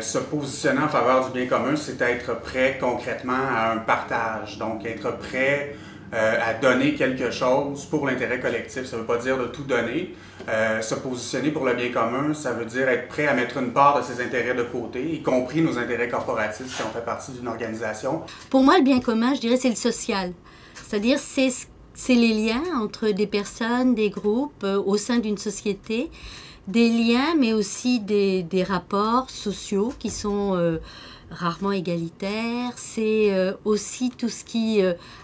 Se positionner en faveur du bien commun, c'est être prêt concrètement à un partage, donc être prêt à donner quelque chose pour l'intérêt collectif. Ça ne veut pas dire de tout donner. Se positionner pour le bien commun, ça veut dire être prêt à mettre une part de ses intérêts de côté, y compris nos intérêts corporatifs si on fait partie d'une organisation. Pour moi, le bien commun, je dirais, c'est le social. C'est-à-dire, c'est les liens entre des personnes, des groupes, au sein d'une société. Des liens, mais aussi des rapports sociaux qui sont rarement égalitaires. C'est aussi tout ce qui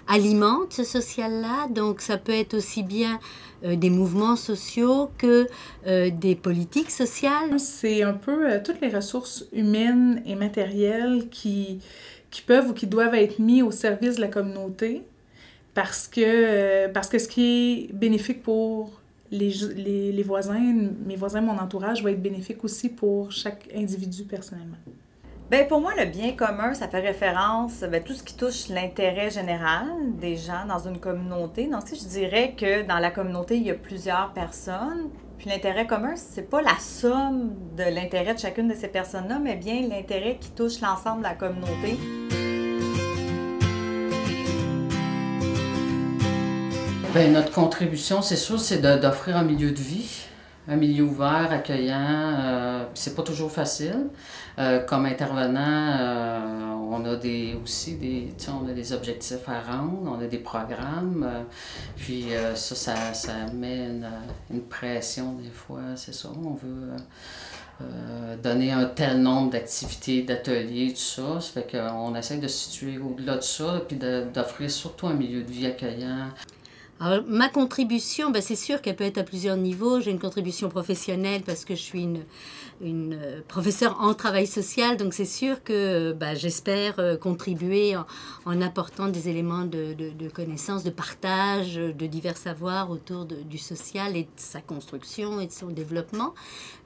alimente ce social-là. Donc ça peut être aussi bien des mouvements sociaux que des politiques sociales. C'est un peu toutes les ressources humaines et matérielles qui peuvent ou qui doivent être mis au service de la communauté parce que ce qui est bénéfique pour les voisins, mes voisins, mon entourage, va être bénéfique aussi pour chaque individu personnellement. Bien, pour moi, le bien commun, ça fait référence à tout ce qui touche l'intérêt général des gens dans une communauté. Donc, si je dirais que dans la communauté, il y a plusieurs personnes, puis l'intérêt commun, c'est pas la somme de l'intérêt de chacune de ces personnes-là, mais bien l'intérêt qui touche l'ensemble de la communauté. Bien, notre contribution, c'est sûr, c'est d'offrir un milieu de vie, un milieu ouvert, accueillant. C'est pas toujours facile. Comme intervenant, on a aussi des objectifs à rendre, on a des programmes. Puis ça met une pression des fois, c'est ça. On veut donner un tel nombre d'activités, d'ateliers, tout ça. Ça fait qu'on essaie de se situer au-delà de ça, puis d'offrir surtout un milieu de vie accueillant. Alors, ma contribution, c'est sûr qu'elle peut être à plusieurs niveaux. J'ai une contribution professionnelle parce que je suis une professeure en travail social, donc c'est sûr que j'espère contribuer en apportant des éléments de connaissance, de partage, de divers savoirs autour du social et de sa construction et de son développement.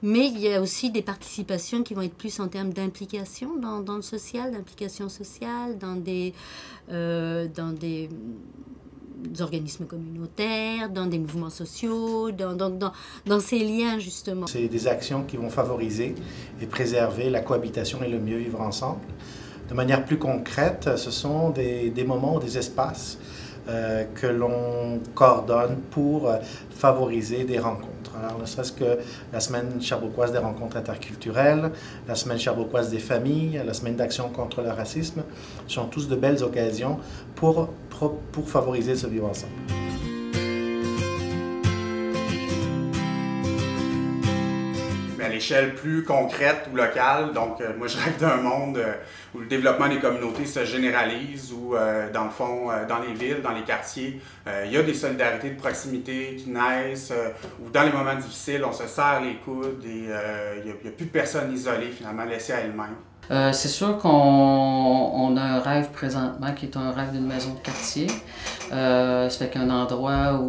Mais il y a aussi des participations qui vont être plus en termes d'implication dans le social, d'implication sociale, dans des organismes communautaires, dans des mouvements sociaux, dans ces liens, justement. C'est des actions qui vont favoriser et préserver la cohabitation et le mieux vivre ensemble. De manière plus concrète, ce sont des moments ou des espaces que l'on coordonne pour favoriser des rencontres. Alors, ne serait-ce que la semaine sherbrookoise des rencontres interculturelles, la semaine sherbrookoise des familles, la semaine d'action contre le racisme, sont tous de belles occasions pour favoriser ce vivre ensemble. À l'échelle plus concrète ou locale, donc moi je rêve d'un monde où le développement des communautés se généralise, où dans le fond, dans les villes, dans les quartiers, il y a des solidarités de proximité qui naissent, où dans les moments difficiles, on se serre les coudes et il n'y a plus de personnes isolées finalement, laissées à elles-mêmes. C'est sûr qu'on a un rêve présentement qui est un rêve d'une maison de quartier. Ça fait qu'un endroit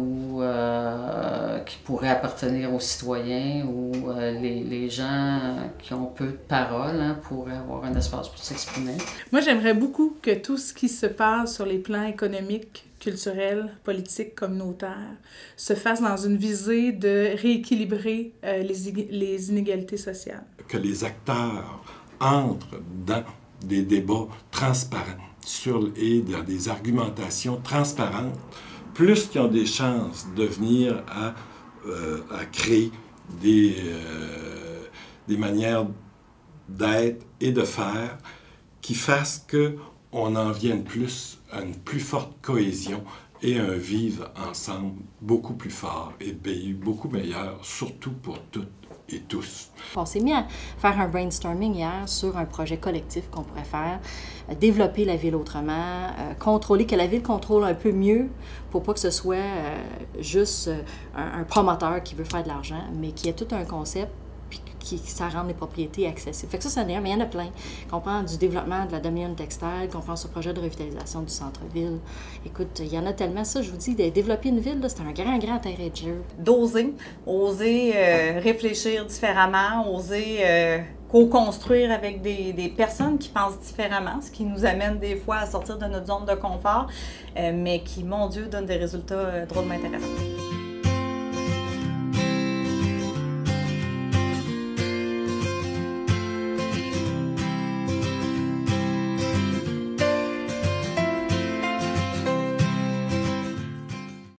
qui pourrait appartenir aux citoyens, où les gens qui ont peu de parole pourraient avoir un espace pour s'exprimer. Moi, j'aimerais beaucoup que tout ce qui se passe sur les plans économiques, culturels, politiques, communautaires, se fasse dans une visée de rééquilibrer les inégalités sociales. Que les acteurs entrent dans des débats transparents et dans des argumentations transparentes, plus qu'ils ont des chances de venir à créer des manières d'être et de faire qui fassent qu'on en vienne plus à une plus forte cohésion et un vivre ensemble beaucoup plus fort et beaucoup meilleur, surtout pour toutes et tous. On s'est mis à faire un brainstorming hier sur un projet collectif qu'on pourrait faire, développer la ville autrement, que la ville contrôle un peu mieux pour pas que ce soit juste un promoteur qui veut faire de l'argent, mais qui ait tout un concept ça rend les propriétés accessibles. Fait que ça mais il y en a plein. Qu'on prend du développement de la domaine textile, qu'on prend ce projet de revitalisation du centre-ville. Écoute, il y en a tellement, ça, je vous dis, de développer une ville, c'est un grand terrain de jeu. Oser réfléchir différemment, oser co-construire avec des personnes qui pensent différemment, ce qui nous amène des fois à sortir de notre zone de confort, mais qui, mon Dieu, donne des résultats drôlement intéressants.